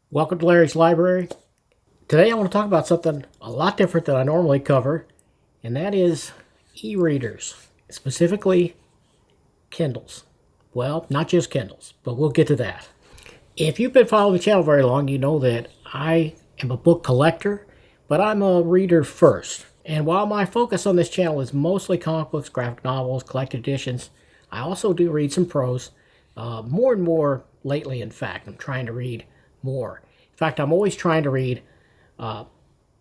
Welcome to Larry's Library. Today I want to talk about something a lot different than I normally cover, and that is e-readers, specifically Kindles. Well, not just Kindles, but we'll get to that. If you've been following the channel very long, you know that I am a book collector, but I'm a reader first. And while my focus on this channel is mostly comic books, graphic novels, collected editions, I also do read some prose, more and more lately, in fact. I'm trying to read more. In fact, I'm always trying to read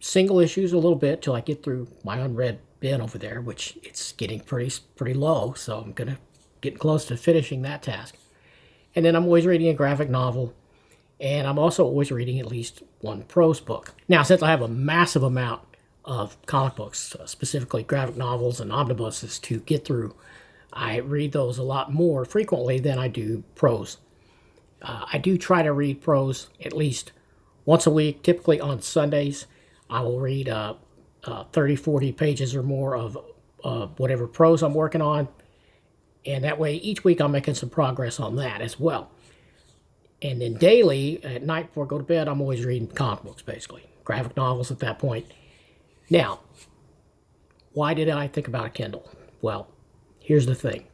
single issues a little bit till I get through my unread bin over there, which it's getting pretty low, so I'm getting close to finishing that task. And then I'm always reading a graphic novel, and I'm also always reading at least one prose book. Now, since I have a massive amount of comic books, specifically graphic novels and omnibuses to get through, I read those a lot more frequently than I do prose. I do try to read prose at least once a week, typically on Sundays. I will read 30, 40 pages or more of whatever prose I'm working on. And that way, each week I'm making some progress on that as well. And then daily, at night before I go to bed, I'm always reading comic books, basically. Graphic novels at that point. Now, why did I think about a Kindle? Well, here's the thing.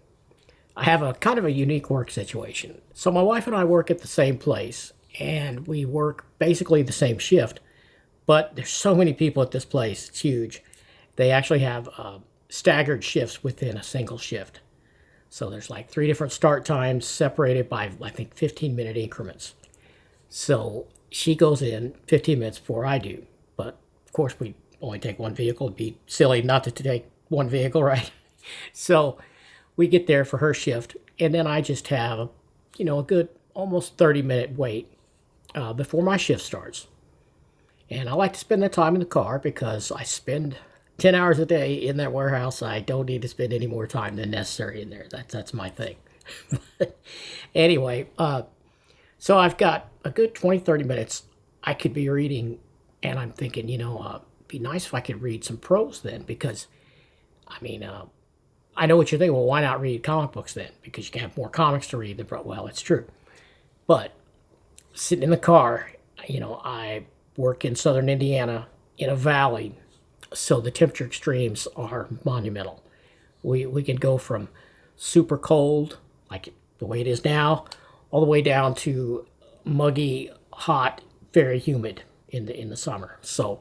I have a kind of a unique work situation. So my wife and I work at the same place, and we work basically the same shift. But there's so many people at this place, it's huge. They actually have staggered shifts within a single shift. So there's like 3 different start times separated by, I think, 15-minute increments. So she goes in 15 minutes before I do. But, of course, we only take one vehicle. It'd be silly not to take one vehicle, right? So we get there for her shift, and then I just have, a good almost 30-minute wait before my shift starts. And I like to spend that time in the car because I spend 10 hours a day in that warehouse. I don't need to spend any more time than necessary in there. That's my thing. Anyway, so I've got a good 20, 30 minutes I could be reading, and I'm thinking, it'd be nice if I could read some prose then, because, I know what you're thinking. Well, why not read comic books then? Because you can have more comics to read than prose. Well, it's true. But sitting in the car, I work in southern Indiana in a valley, so the temperature extremes are monumental. We can go from super cold, like the way it is now, all the way down to muggy, hot, very humid in the summer. So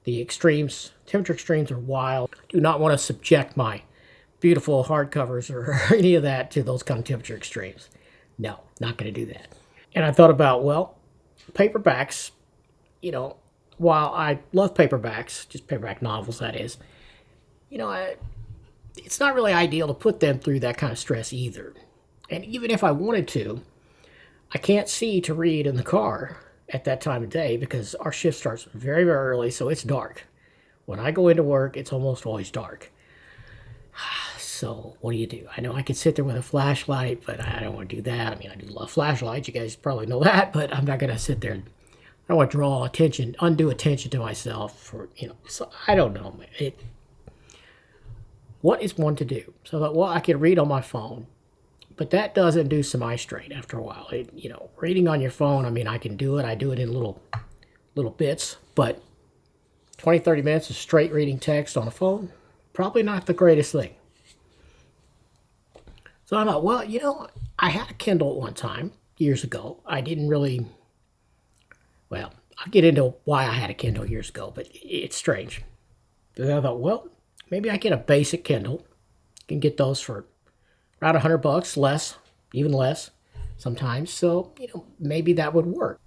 the temperature extremes are wild. I do not want to subject my beautiful hardcovers or any of that to those kind of temperature extremes. No, not going to do that. And I thought about, well, paperbacks, while I love paperbacks, just paperback novels, that is, it's not really ideal to put them through that kind of stress either. And even if I wanted to, I can't see to read in the car at that time of day because our shift starts very, very early, so it's dark. When I go into work, it's almost always dark. So what do? I know I could sit there with a flashlight, but I don't want to do that. I do love flashlights. You guys probably know that, but I'm not going to sit there. I don't want to draw undue attention to myself. So I don't know. What is one to do? So I thought, well, I could read on my phone, but that does induce some eye strain after a while. Reading on your phone, I can do it. I do it in little bits, but 20, 30 minutes of straight reading text on a phone, probably not the greatest thing. So I thought, well, I had a Kindle at one time, years ago. I didn't really, I'll get into why I had a Kindle years ago, but it's strange. But I thought, well, maybe I get a basic Kindle. You can get those for around $100, less, even less sometimes. So, maybe that would work.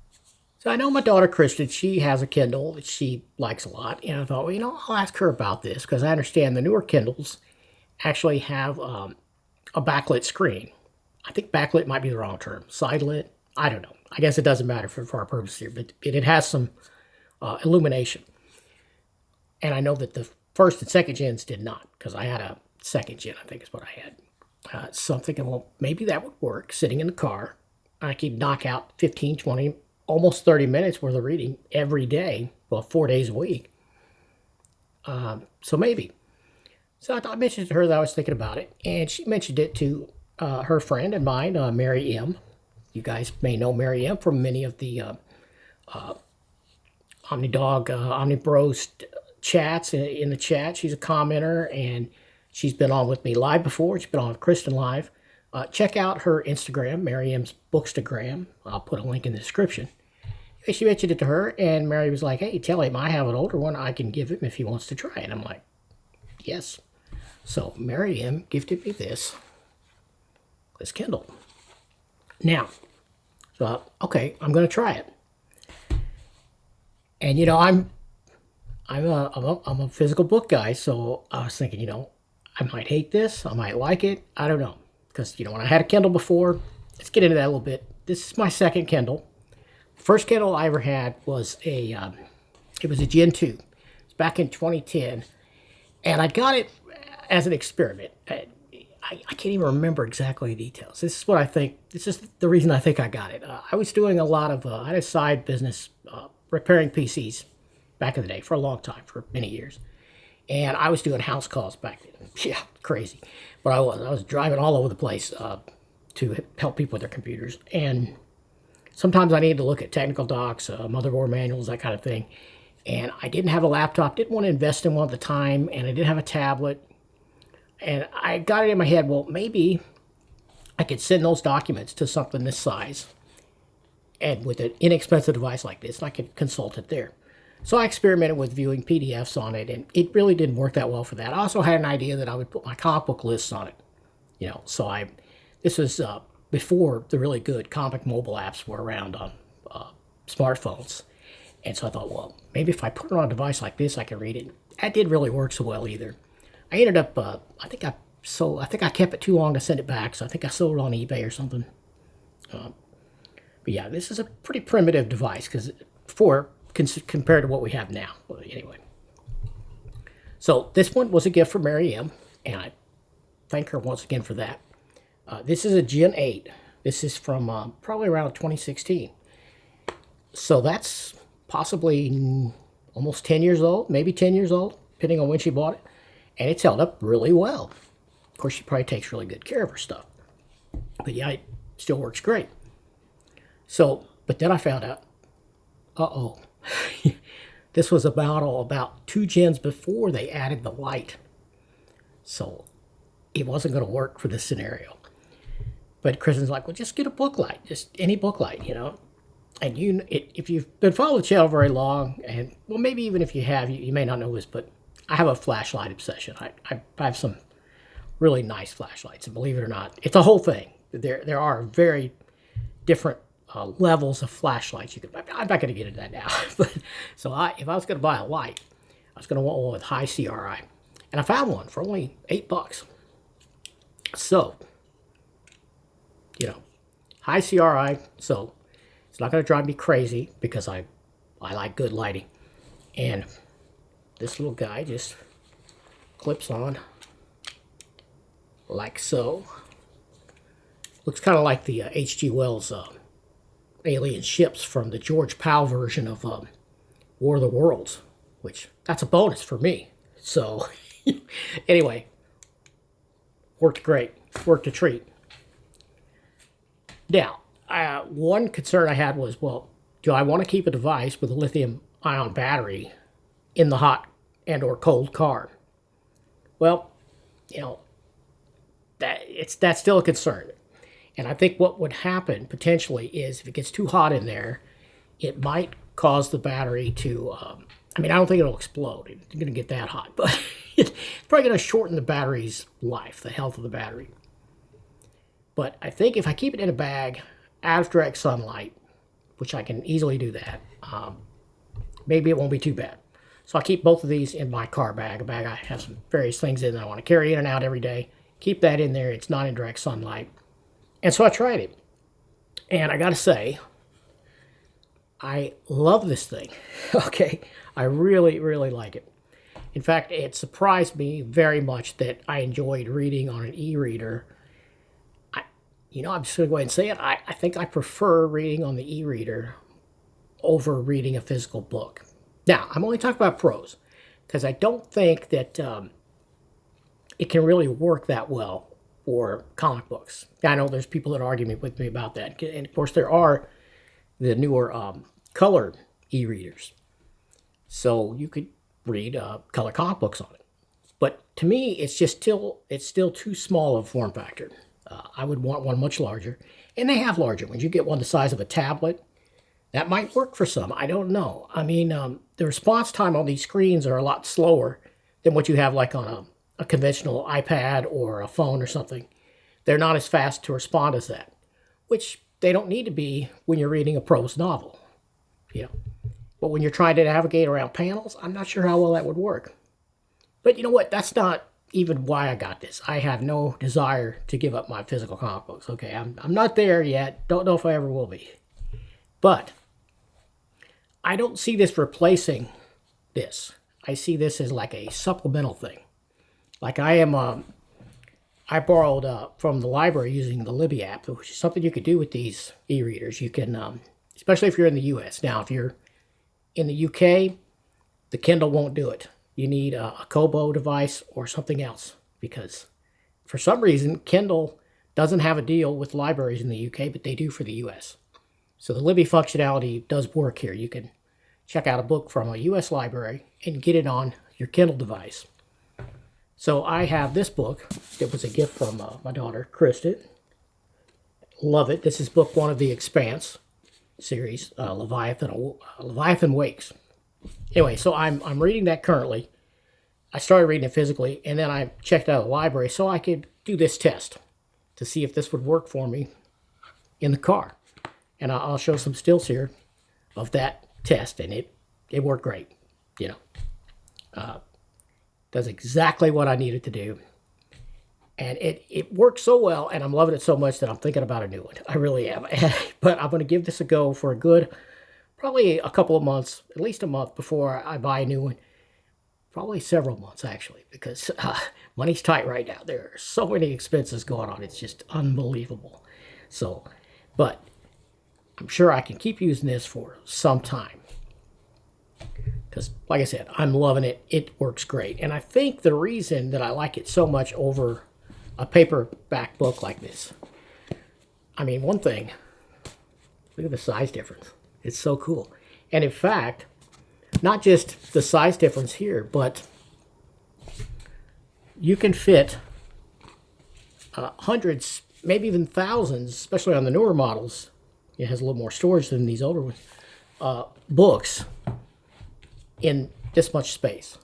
So I know my daughter, Kristen, she has a Kindle that she likes a lot. And I thought, well, I'll ask her about this because I understand the newer Kindles actually have a backlit screen. I think backlit might be the wrong term. Side lit? I don't know. I guess it doesn't matter for our purpose here, but it has some illumination. And I know that the first and second gens did not, because I had a second gen, I think is what I had. So I'm thinking, well, maybe that would work sitting in the car. I could knock out 15, 20, almost 30 minutes worth of reading every day, 4 days a week. So maybe. So I mentioned to her that I was thinking about it, and she mentioned it to her friend and mine, Mary M. You guys may know Mary M. from many of the OmniDog, OmniBros chats in the chat. She's a commenter, and she's been on with me live before. She's been on with Kristen live. Check out her Instagram, Mary M's Bookstagram. I'll put a link in the description. She mentioned it to her, and Mary was like, hey, tell him I have an older one I can give him if he wants to try it. I'm like, yes. So Mary M gifted me this Kindle. Now, so okay, I'm going to try it. And you know, I'm a physical book guy, so I was thinking, you know, I might hate this, I might like it, I don't know, because you know, when I had a Kindle before, let's get into that a little bit. This is my second Kindle. The first Kindle I ever had was a Gen 2. It's back in 2010, and I got it as an experiment. I can't even remember exactly the details. This is what I think. This is the reason I think I got it. I was doing a lot of. I had a side business repairing PCs back in the day for a long time, for many years, and I was doing house calls back then. Yeah, crazy, but I was driving all over the place to help people with their computers, and sometimes I needed to look at technical docs, motherboard manuals, that kind of thing. And I didn't have a laptop, didn't want to invest in one at the time, and I didn't have a tablet. And I got it in my head, well, maybe I could send those documents to something this size, and with an inexpensive device like this, and I could consult it there. So I experimented with viewing PDFs on it, and it really didn't work that well for that. I also had an idea that I would put my comic book lists on it. You know, so this was before the really good comic mobile apps were around on smartphones. And so I thought, well, maybe if I put it on a device like this, I can read it. That didn't really work so well either. I ended up, I think I kept it too long to send it back, so I think I sold it on eBay or something. But yeah, this is a pretty primitive device compared to what we have now. Well, anyway, so this one was a gift from Mary M, and I thank her once again for that. This is a Gen 8. This is from probably around 2016. So that's possibly almost 10 years old, maybe 10 years old, depending on when she bought it. And it's held up really well. Of course, she probably takes really good care of her stuff. But yeah, it still works great. So, but then I found out, this was about 2 gens before they added the light. So it wasn't going to work for this scenario. But Kristen's like, well, just get a book light, just any book light, you know. And if you've been following the channel very long, and well, maybe even if you have, you may not know this, but I have a flashlight obsession. I have some really nice flashlights, and believe it or not, it's a whole thing. There are very different levels of flashlights. I'm not going to get into that now. But so if I was going to buy a light, I was going to want one with high CRI, and I found one for only $8. So, you know, high CRI. So it's not going to drive me crazy because I like good lighting, and this little guy just clips on like so. Looks kind of like the H.G. Wells alien ships from the George Powell version of War of the Worlds, which that's a bonus for me. So anyway, worked great, worked a treat. Now, one concern I had was, well, do I want to keep a device with a lithium-ion battery in the hot and or cold car? Well, you know, that's still a concern. And I think what would happen potentially is if it gets too hot in there, it might cause the battery to, I don't think it'll explode. It's going to get that hot, but it's probably going to shorten the battery's life, the health of the battery. But I think if I keep it in a bag out of direct sunlight, which I can easily do that, maybe it won't be too bad. So I'll keep both of these in my car bag, a bag I have some various things in that I want to carry in and out every day. Keep that in there. It's not in direct sunlight. And so I tried it. And I got to say, I love this thing. Okay, I really, really like it. In fact, it surprised me very much that I enjoyed reading on an e-reader. I'm just going to go ahead and say it. I think I prefer reading on the e-reader over reading a physical book. Now, I'm only talking about prose, because I don't think that it can really work that well for comic books. I know there's people that argue with me about that. And of course, there are the newer color e-readers. So you could read color comic books on it. But to me, it's still too small of a form factor. I would want one much larger. And they have larger ones. You get one the size of a tablet. That might work for some. I don't know. I mean, the response time on these screens are a lot slower than what you have like on a conventional iPad or a phone or something. They're not as fast to respond as that, which they don't need to be when you're reading a prose novel. You know. But when you're trying to navigate around panels, I'm not sure how well that would work. But you know what? That's not even why I got this. I have no desire to give up my physical comic books. Okay, I'm not there yet. Don't know if I ever will be. But I don't see this replacing this. I see this as like a supplemental thing. Like I borrowed from the library using the Libby app, which is something you could do with these e-readers. You can, especially if you're in the U.S. Now, if you're in the UK, the Kindle won't do it. You need a Kobo device or something else because for some reason, Kindle doesn't have a deal with libraries in the UK, but they do for the US. So the Libby functionality does work here. You can check out a book from a US library and get it on your Kindle device. So I have this book. It was a gift from my daughter, Kristen. Love it. This is book one of the Expanse series, Leviathan Wakes. Anyway, so I'm reading that currently. I started reading it physically, and then I checked out the library so I could do this test to see if this would work for me in the car. And I'll show some stills here of that test, and it worked great. You know, does exactly what I needed to do. And it works so well, and I'm loving it so much that I'm thinking about a new one. I really am. But I'm going to give this a go for a good, probably a couple of months, at least a month before I buy a new one. Probably several months, actually, because money's tight right now. There are so many expenses going on. It's just unbelievable. So, but I'm sure I can keep using this for some time. Because, like I said, I'm loving it. It works great. And I think the reason that I like it so much over a paperback book like this, I mean, one thing, look at the size difference. It's so cool. And in fact, not just the size difference here, but you can fit hundreds, maybe even thousands, especially on the newer models. It has a little more storage than these older ones, books in this much space.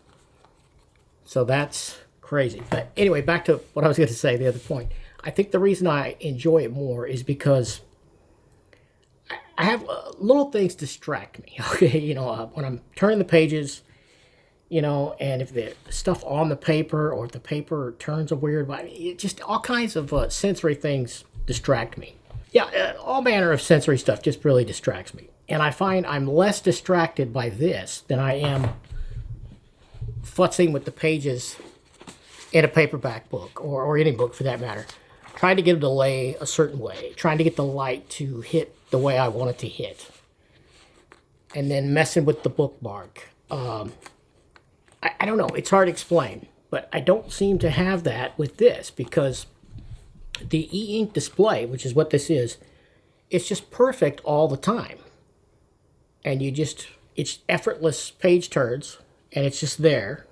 So that's crazy. But anyway, back to what I was going to say, the other point. I think the reason I enjoy it more is because I have little things distract me. Okay, you know, when I'm turning the pages, you know, and if the stuff on the paper or if the paper turns a weird way, it just all kinds of sensory things distract me. Yeah, all manner of sensory stuff just really distracts me. And I find I'm less distracted by this than I am futzing with the pages in a paperback book or any book for that matter. Trying to get them to lay a certain way. Trying to get the light to hit the way I want it to hit. And then messing with the bookmark. I don't know. It's hard to explain. But I don't seem to have that with this because the e-ink display, which is what this is, it's just perfect all the time. And it's effortless page turns, and it's just there.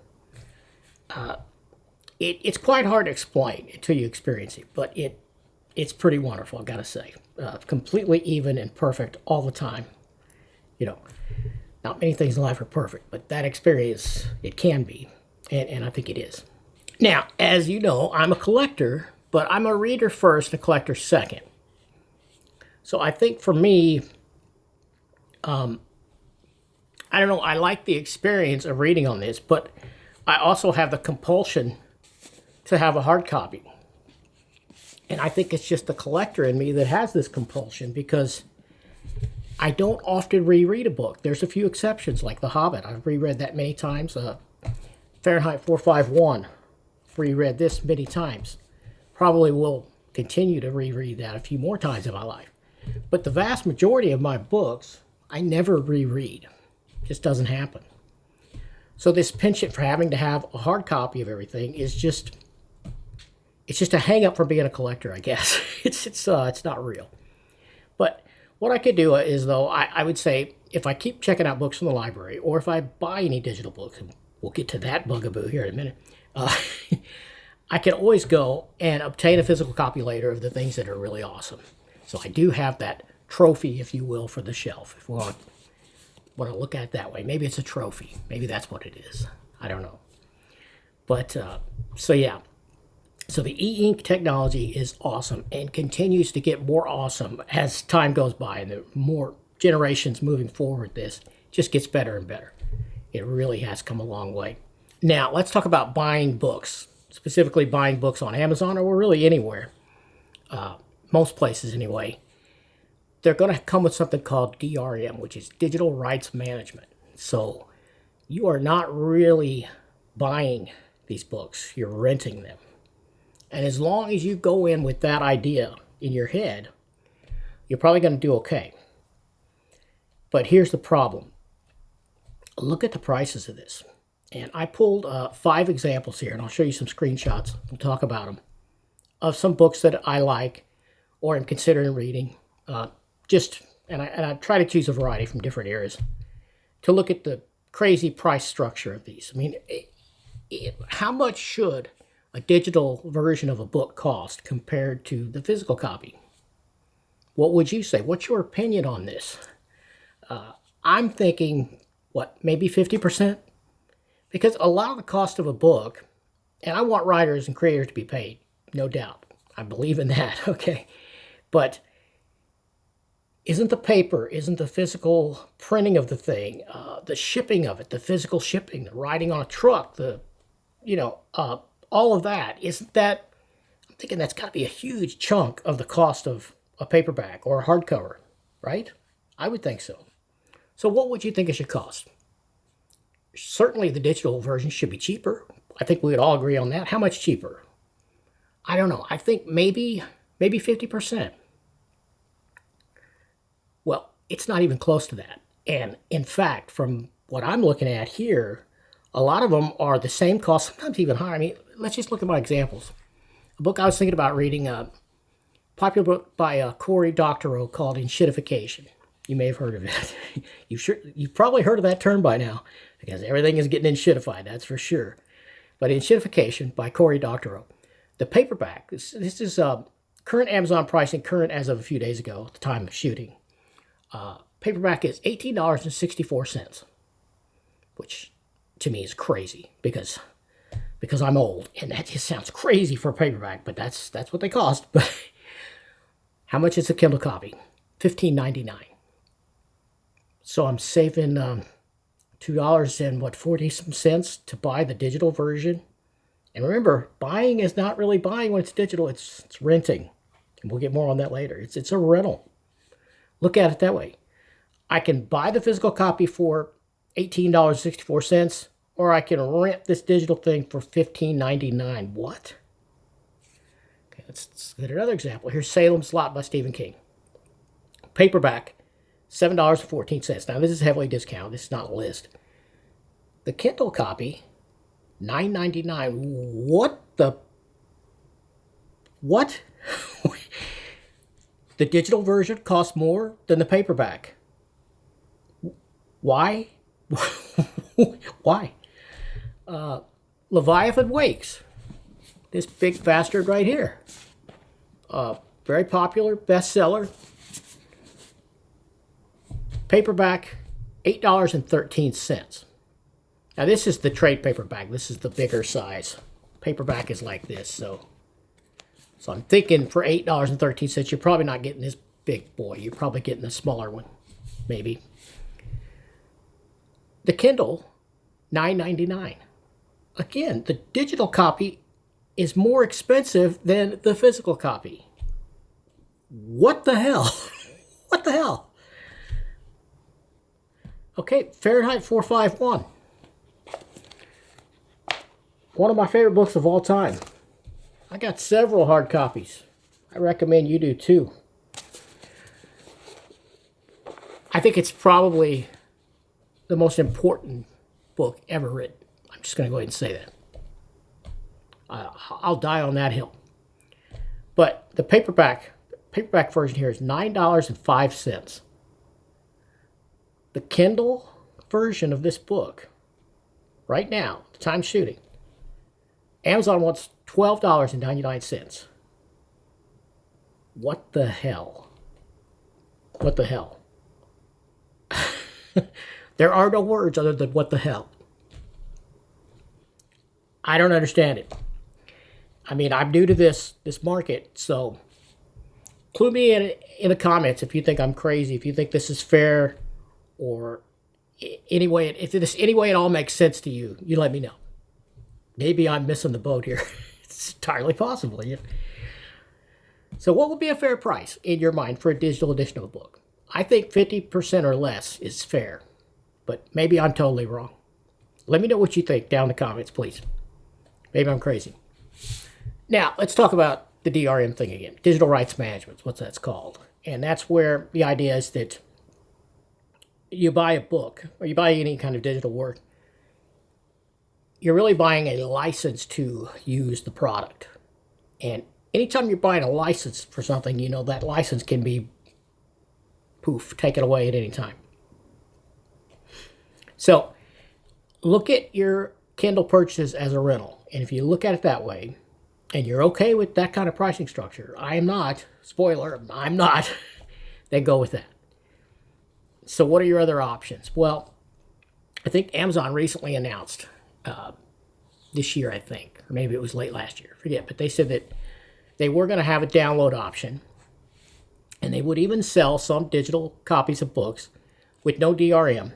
It's quite hard to explain until you experience it, but it's pretty wonderful, I've got to say. Completely even and perfect all the time. You know, not many things in life are perfect, but that experience, it can be, and I think it is. Now, as you know, I'm a collector, but I'm a reader first and a collector second. So I think for me, I don't know, I like the experience of reading on this, but I also have the compulsion to have a hard copy. And I think it's just the collector in me that has this compulsion because I don't often reread a book. There's a few exceptions, like The Hobbit. I've reread that many times. Fahrenheit 451, reread this many times. Probably will continue to reread that a few more times in my life. But the vast majority of my books, I never reread. It just doesn't happen. So this penchant for having to have a hard copy of everything is just a hang up for being a collector, I guess. It's not real. But what I could do is, though, I would say if I keep checking out books from the library, or if I buy any digital books, and we'll get to that bugaboo here in a minute, uh, I can always go and obtain a physical copy later of the things that are really awesome. So I do have that trophy, if you will, for the shelf. If we want to look at it that way, maybe it's a trophy. Maybe that's what it is. I don't know. But so yeah. So the e-ink technology is awesome and continues to get more awesome as time goes by, and the more generations moving forward, this just gets better and better. It really has come a long way. Now, let's talk about buying books, specifically buying books on Amazon or really anywhere. Most places anyway. They're going to come with something called DRM, which is Digital Rights Management. So you are not really buying these books, you're renting them. And as long as you go in with that idea in your head, you're probably going to do okay. But here's the problem. Look at the prices of this. And I pulled 5 examples here, and I'll show you some screenshots. We'll talk about them. Of some books that I like or am considering reading. And I try to choose a variety from different eras to look at the crazy price structure of these. I mean, how much should a digital version of a book cost compared to the physical copy? What would you say? What's your opinion on this? I'm thinking, maybe 50%? Because a lot of the cost of a book, and I want writers and creators to be paid, no doubt. I believe in that, okay? But isn't the paper, isn't the physical printing of the thing, the shipping of it, the physical shipping, the riding on a truck, all of that, isn't that, I'm thinking that's got to be a huge chunk of the cost of a paperback or a hardcover, right? I would think so. So what would you think it should cost? Certainly the digital version should be cheaper. I think we would all agree on that. How much cheaper? I don't know. I think maybe 50%. Well, it's not even close to that. And in fact, from what I'm looking at here, a lot of them are the same cost, sometimes even higher. I mean, let's just look at my examples. A book I was thinking about reading, a popular book by Cory Doctorow called Enshittification. You may have heard of it. You've probably heard of that term by now, because everything is getting enshittified, that's for sure. But Enshittification by Cory Doctorow. The paperback, this is current Amazon pricing, current as of a few days ago at the time of shooting. Paperback is $18.64, which to me is crazy because I'm old, and that just sounds crazy for a paperback, but that's what they cost. But how much is a Kindle copy? $15.99. So I'm saving $2.40 to buy the digital version. And remember, buying is not really buying when it's digital, it's renting. And we'll get more on that later. It's a rental. Look at it that way. I can buy the physical copy for $18.64, or I can rent this digital thing for $15.99. What? Okay, let's get another example. Here's Salem's Lot by Stephen King. Paperback, $7.14. Now, this is heavily discounted. This is not a list. The Kindle copy, $9.99. What? The digital version costs more than the paperback. Why? Why? Leviathan Wakes. This big bastard right here. Very popular, bestseller. Paperback, $8.13. Now this is the trade paperback. This is the bigger size. Paperback is like this, so I'm thinking for $8.13, you're probably not getting this big boy. You're probably getting a smaller one, maybe. The Kindle, $9.99. Again, the digital copy is more expensive than the physical copy. What the hell? What the hell? Okay, Fahrenheit 451. One of my favorite books of all time. I got several hard copies. I recommend you do too. I think it's probably the most important book ever written. I'm just going to go ahead and say that. I'll die on that hill. But the paperback paperback version here is $9.05. The Kindle version of this book, right now, the time shooting, Amazon wants $12.99. What the hell? What the hell? There are no words other than what the hell. I don't understand it. I mean, I'm new to this market, so include me in the comments if you think I'm crazy, if you think this is fair, or anyway, if this any way it all makes sense to you, you let me know. Maybe I'm missing the boat here. It's entirely possible. Yeah. So what would be a fair price in your mind for a digital edition of a book? I think 50% or less is fair, but maybe I'm totally wrong. Let me know what you think down in the comments, please. Maybe I'm crazy. Now, let's talk about the DRM thing again. Digital rights management, what's that's called. And that's where the idea is that you buy a book, or you buy any kind of digital work, you're really buying a license to use the product. And anytime you're buying a license for something, you know, that license can be, poof, taken away at any time. So, look at your Kindle purchases as a rental. And if you look at it that way, and you're okay with that kind of pricing structure, I am not, spoiler, I'm not, then go with that. So what are your other options? Well, I think Amazon recently announced, this year I think, or maybe it was late last year, forget, but they said that they were going to have a download option, and they would even sell some digital copies of books with no DRM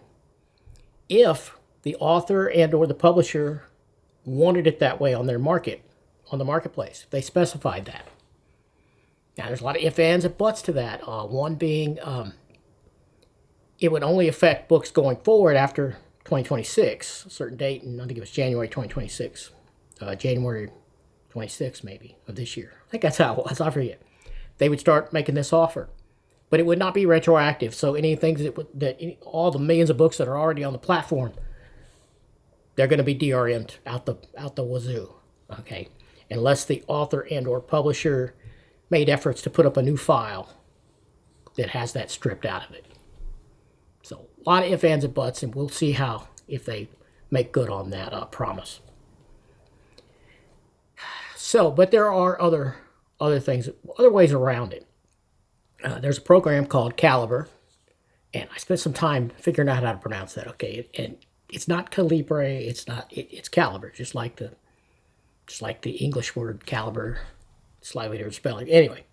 if the author and or the publisher wanted it that way on their market, on the marketplace. They specified that. Now, there's a lot of ifs, ands, and buts to that. One being, it would only affect books going forward after 2026, a certain date, and I think it was January 2026, January 26 maybe of this year. I think that's how it was. I forget. They would start making this offer, but it would not be retroactive. So any things all the millions of books that are already on the platform, they're going to be DRM'd out the wazoo. Okay, unless the author and or publisher made efforts to put up a new file that has that stripped out of it. So a lot of ifs, ands, and buts, and we'll see if they make good on that promise. So, but there are other things, other ways around it. There's a program called Calibre, and I spent some time figuring out how to pronounce that. Okay, and it's not Calibre, it's Calibre, just like the English word caliber, slightly different spelling. Anyway,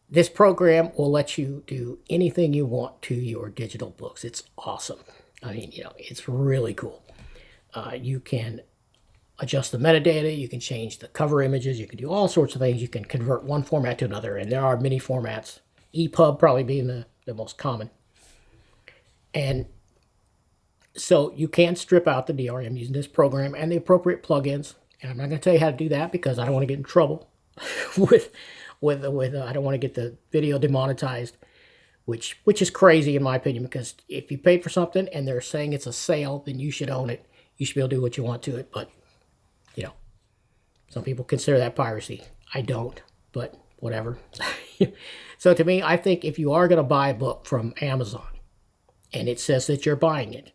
this program will let you do anything you want to your digital books. It's awesome. I mean, you know, it's really cool. You can adjust the metadata, you can change the cover images, you can do all sorts of things. You can convert one format to another, and there are many formats, EPUB probably being the most common. And so you can strip out the DRM using this program and the appropriate plugins. And I'm not going to tell you how to do that because I don't want to get in trouble with I don't want to get the video demonetized, which is crazy in my opinion, because if you paid for something and they're saying it's a sale, then you should own it. You should be able to do what you want to it. But, you know, some people consider that piracy. I don't, but whatever. So to me, I think if you are going to buy a book from Amazon and it says that you're buying it,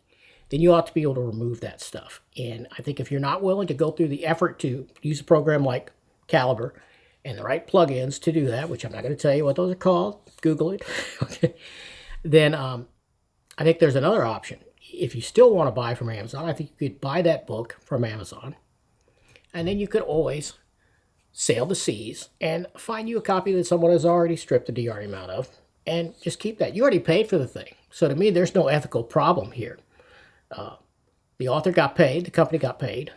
then you ought to be able to remove that stuff. And I think if you're not willing to go through the effort to use a program like Calibre and the right plugins to do that, which I'm not going to tell you what those are called, Google it, okay, then I think there's another option. If you still want to buy from Amazon, I think you could buy that book from Amazon, and then you could always sail the seas and find you a copy that someone has already stripped the DRM out of, and just keep that. You already paid for the thing. So to me, there's no ethical problem here. The author got paid, the company got paid.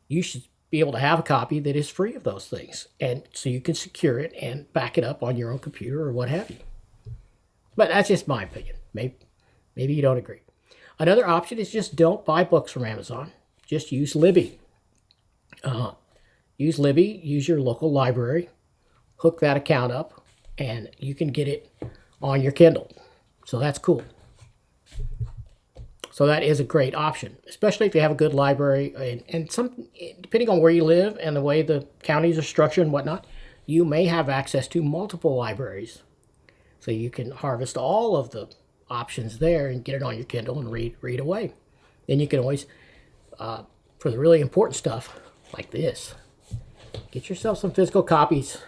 You should be able to have a copy that is free of those things, and so you can secure it and back it up on your own computer or what have you. But that's just my opinion. Maybe you don't agree. Another option is just don't buy books from Amazon. Just use Libby. Use Libby, use your local library, hook that account up, and you can get it on your Kindle. So that's cool. So that is a great option, especially if you have a good library and some, depending on where you live and the way the counties are structured and whatnot, you may have access to multiple libraries. So you can harvest all of the options there and get it on your Kindle and read away. Then you can always, for the really important stuff like this, get yourself some physical copies.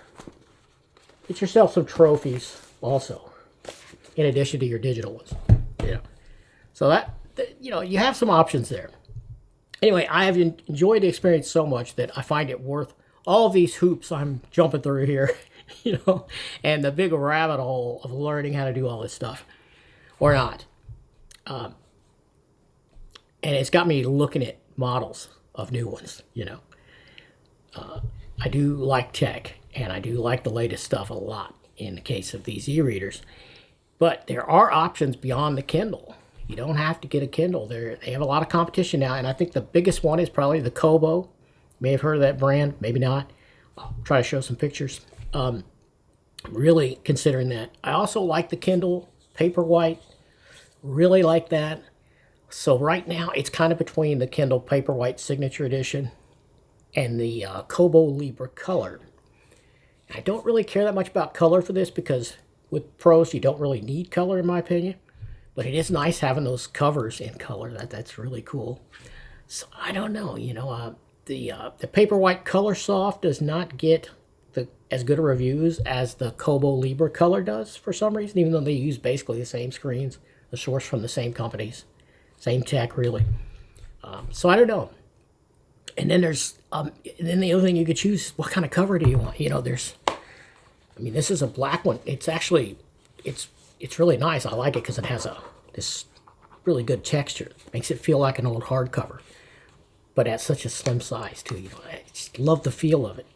Get yourself some trophies also, in addition to your digital ones. Yeah. So that, you have some options there. Anyway, I have enjoyed the experience so much that I find it worth all of these hoops I'm jumping through here, and the big rabbit hole of learning how to do all this stuff, or not. And it's got me looking at models of new ones, I do like tech, and I do like the latest stuff a lot in the case of these e-readers. But there are options beyond the Kindle. You don't have to get a Kindle. They have a lot of competition now, and I think the biggest one is probably the Kobo. You may have heard of that brand, maybe not. I'll try to show some pictures. Really considering that. I also like the Kindle Paperwhite. Really like that. So right now, it's kind of between the Kindle Paperwhite Signature Edition and the Kobo Libra Color. I don't really care that much about color for this because with prose, you don't really need color in my opinion. But it is nice having those covers in color. That's really cool. So I don't know, the Paperwhite Color Soft does not get as good a reviews as the Kobo Libra Color does for some reason, even though they use basically the same screens, the source from the same companies, same tech really. So I don't know. And then there's then the other thing you could choose, what kind of cover do you want? This is a black one. It's actually, it's really nice. I like it because it has this really good texture. Makes it feel like an old hardcover, but at such a slim size too. I just love the feel of it,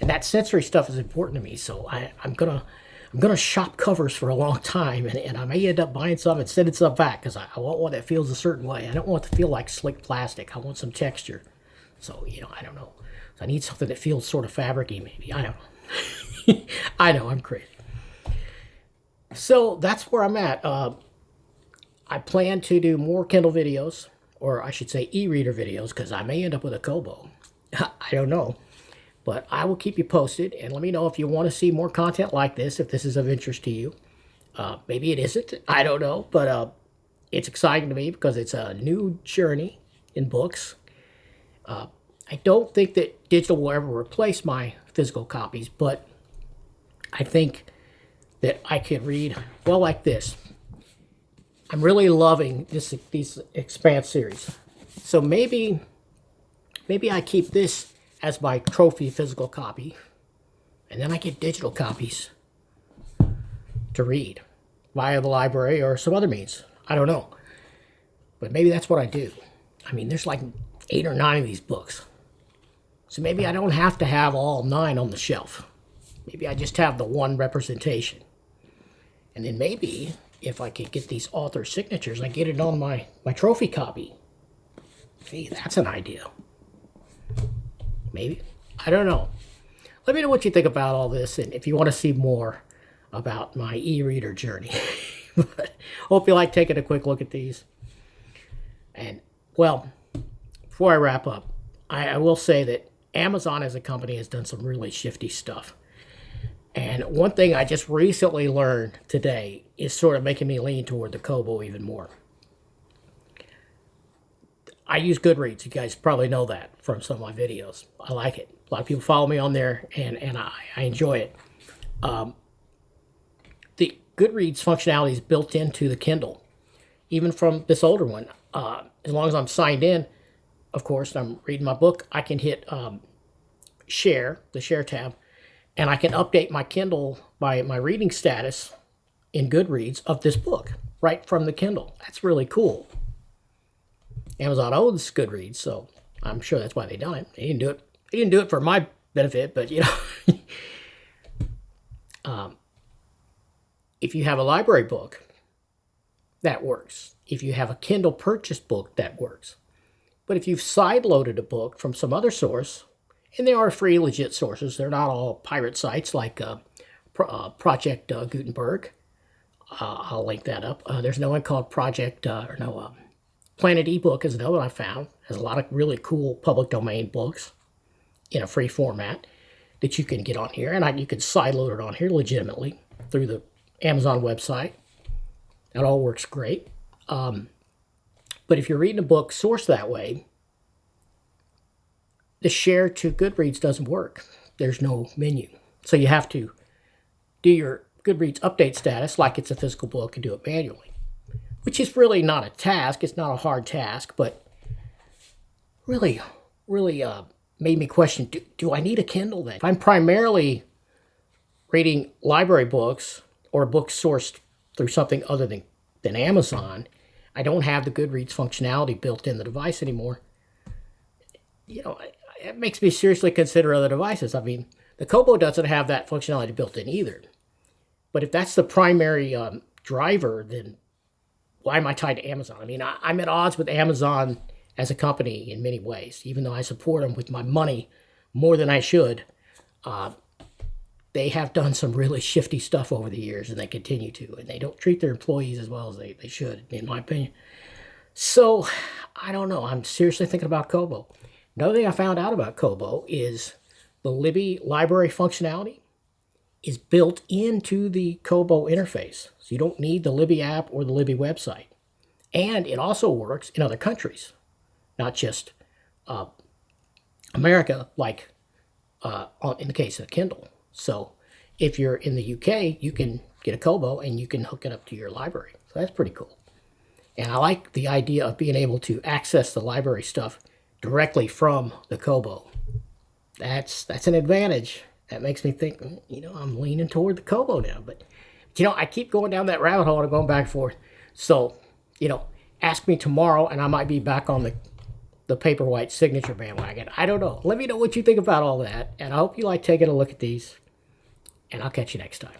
and that sensory stuff is important to me. So I'm gonna shop covers for a long time, and I may end up buying some and sending some back because I want one that feels a certain way. I don't want it to feel like slick plastic. I want some texture. So I don't know. So I need something that feels sort of fabric-y maybe. I don't know. I know I'm crazy. So that's where I'm at. I plan to do more Kindle videos, or I should say e-reader videos, because I may end up with a Kobo. I don't know. But I will keep you posted, and let me know if you want to see more content like this, if this is of interest to you. Maybe it isn't. I don't know. But it's exciting to me because it's a new journey in books. I don't think that digital will ever replace my physical copies, but I think that I could read, well, like this. I'm really loving these Expanse series. So maybe I keep this as my trophy physical copy, and then I get digital copies to read via the library or some other means. I don't know. But maybe that's what I do. There's like 8 or 9 of these books. So maybe I don't have to have all 9 on the shelf. Maybe I just have the one representation. And then maybe if I could get these author signatures, I get it on my trophy copy. See, that's an idea. Maybe. I don't know. Let me know what you think about all this, and if you want to see more about my e-reader journey. But hope you like taking a quick look at these. And, well, before I wrap up, I will say that Amazon as a company has done some really shifty stuff. And one thing I just recently learned today is sort of making me lean toward the Kobo even more. I use Goodreads. You guys probably know that from some of my videos. I like it. A lot of people follow me on there, and I enjoy it. The Goodreads functionality is built into the Kindle, even from this older one. As long as I'm signed in, of course, and I'm reading my book, I can hit share, the share tab, and I can update my Kindle, my reading status in Goodreads of this book right from the Kindle. That's really cool. Amazon owns Goodreads, so I'm sure that's why they done it. They didn't do it for my benefit, but if you have a library book, that works. If you have a Kindle purchased book, that works. But if you've sideloaded a book from some other source, and they are free, legit sources, they're not all pirate sites like Project Gutenberg. I'll link that up. There's no one called Planet eBook is another one I found. Has a lot of really cool public domain books in a free format. that you can get on here, and you can sideload it on here legitimately through the Amazon website. That all works great. But if you're reading a book sourced that way, the share to Goodreads doesn't work. There's no menu. So you have to do your Goodreads update status like it's a physical book and do it manually, which is really not a task. It's not a hard task, but really made me question, do I need a Kindle then? If I'm primarily reading library books or books sourced through something other than Amazon, I don't have the Goodreads functionality built in the device anymore. It makes me seriously consider other devices. I mean, the Kobo doesn't have that functionality built in either. But if that's the primary driver, then why am I tied to Amazon? I mean, I'm at odds with Amazon as a company in many ways, even though I support them with my money more than I should. They have done some really shifty stuff over the years, and they continue to, and they don't treat their employees as well as they should, in my opinion. So, I don't know. I'm seriously thinking about Kobo. Another thing I found out about Kobo is the Libby library functionality is built into the Kobo interface. So you don't need the Libby app or the Libby website. And it also works in other countries, not just America, like in the case of Kindle. So if you're in the UK, you can get a Kobo and you can hook it up to your library. So that's pretty cool. And I like the idea of being able to access the library stuff directly from the Kobo. That's an advantage. That makes me think, I'm leaning toward the Kobo now. But, I keep going down that rabbit hole and going back and forth. So, ask me tomorrow and I might be back on the Paperwhite signature bandwagon. I don't know. Let me know what you think about all that. And I hope you like taking a look at these. And I'll catch you next time.